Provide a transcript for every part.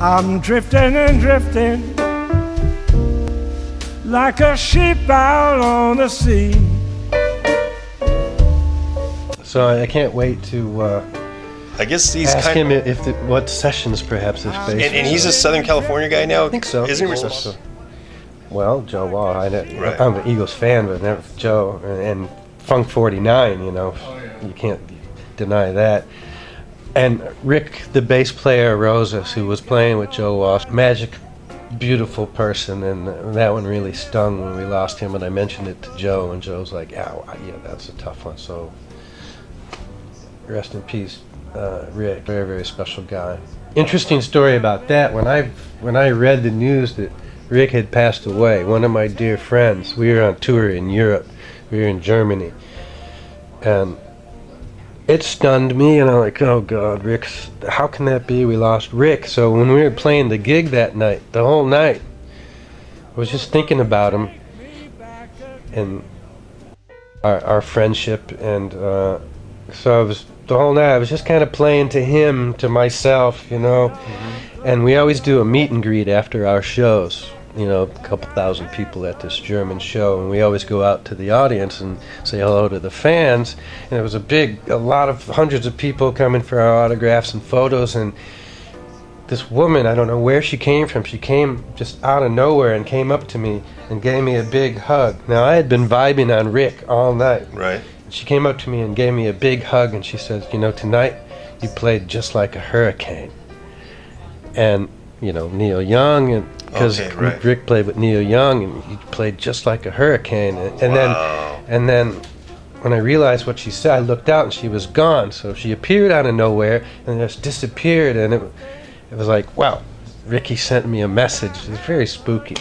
I'm drifting and drifting like a ship out on the sea. So I can't wait to I guess he's ask him what sessions perhaps is based. And he's a Southern California guy now? I think so. Isn't he? So. Well, Joe Wall. I'm an Eagles fan, but never Joe and Funk 49. You know, you can't deny that. And Rick, the bass player Rosas, who was playing with Joe Walsh, magic, beautiful person, and that one really stung when we lost him. And I mentioned it to Joe, and Joe's like, "Yeah, that's a tough one." So, rest in peace, Rick. Very, very special guy. Interesting story about that. When I read the news that Rick had passed away, one of my dear friends, we were on tour in Europe. We were in Germany, and it stunned me, and I'm like, oh God, Rick's, how can that be? We lost Rick. So when we were playing the gig that night, the whole night, I was just thinking about him and our friendship, and so the whole night I was just kind of playing to him, to myself, you know. Mm-hmm. And we always do a meet and greet after our shows. You know, a couple thousand people at this German show, and we always go out to the audience and say hello to the fans. And it was a lot of hundreds of people coming for our autographs and photos, and this woman, I don't know where she came from, she came just out of nowhere and came up to me and gave me a big hug. Now, I had been vibing on Rick all night. Right. She came up to me and gave me a big hug, and she says, you know, tonight you played just like a hurricane. And, you know, Neil Young, and because Rick played with Neil Young, and he played just like a hurricane. And then when I realized what she said, I looked out and she was gone. So she appeared out of nowhere and just disappeared. And it was like, wow, Ricky sent me a message. It was very spooky.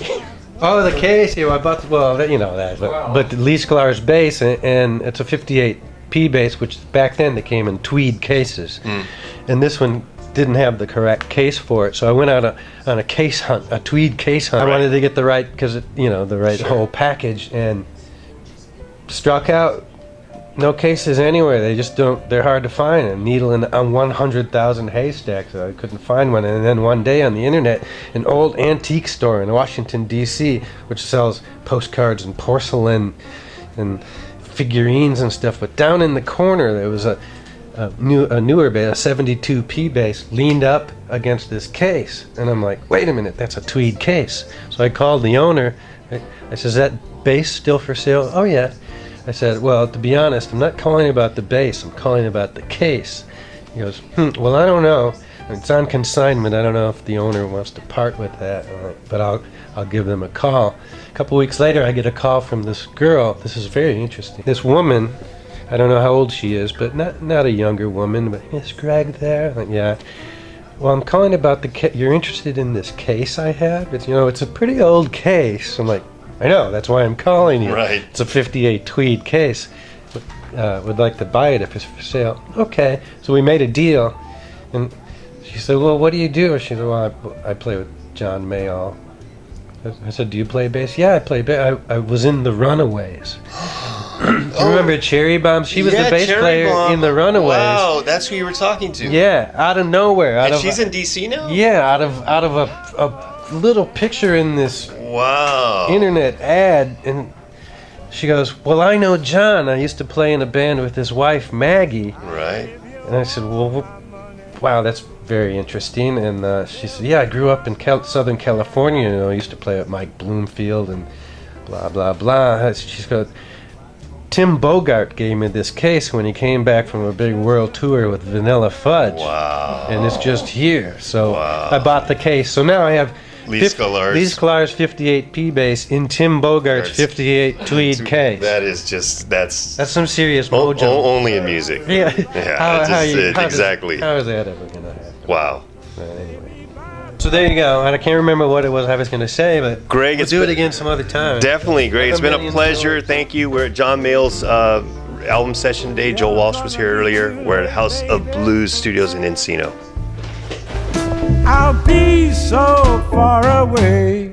Oh, the case. Yeah, I bought. You know that. But Lee Sklar's bass, and it's a 58P bass, which back then they came in tweed cases, and this one didn't have the correct case for it, so I went out on a case hunt, a tweed case hunt. I wanted to get the right, because the right whole package, and struck out no cases anywhere. They just don't. They're hard to find. A needle on 100,000 haystacks. So I couldn't find one. And then one day on the internet, an old antique store in Washington D.C., which sells postcards and porcelain and figurines and stuff, but down in the corner there was a newer bass, a 72P bass, leaned up against this case. And I'm like, wait a minute, that's a tweed case. So I called the owner. I said, is that bass still for sale? Oh, yeah. I said, well, to be honest, I'm not calling about the bass. I'm calling about the case. He goes, well, I don't know. It's on consignment. I don't know if the owner wants to part with that. But I'll give them a call. A couple weeks later, I get a call from this girl. This is very interesting. This woman, I don't know how old she is, but not a younger woman. But is Greg there? Like, yeah. Well, I'm calling about the case. You're interested in this case I have? It's a pretty old case. I'm like, I know. That's why I'm calling you. Right. It's a 58 tweed case. Would like to buy it if it's for sale. Okay. So we made a deal, and she said, well, what do you do? She said, well, I play with John Mayall. I said, do you play bass? Yeah, I play bass. I was in the Runaways. Remember Cherry Bomb? She was the bass player in the Runaways. Wow, that's who you were talking to. Yeah, out of nowhere. And she's in D.C. now? Yeah, out of a little picture in this internet ad, and she goes, well, I know John. I used to play in a band with his wife, Maggie. Right. And I said, well, wow, that's very interesting. And she said, yeah, I grew up in Southern California. I used to play with Mike Bloomfield and blah, blah, blah. She's got... Tim Bogart gave me this case when he came back from a big world tour with Vanilla Fudge. Wow. And it's just here. So I bought the case. So now I have Lee Sklar's 58P bass in Tim Bogart's 58 tweed case. That is just, that's some serious mojo. Only in music. Yeah. Exactly. How is that ever going to happen? Wow. Anyway. So there you go. I can't remember what it was I was going to say, but Greg, we'll do it again some other time. Definitely, Greg. It's been a pleasure. Thank you. We're at John Mayall's album session today. Joel Walsh was here earlier. We're at House of Blues Studios in Encino. I'll be so far away.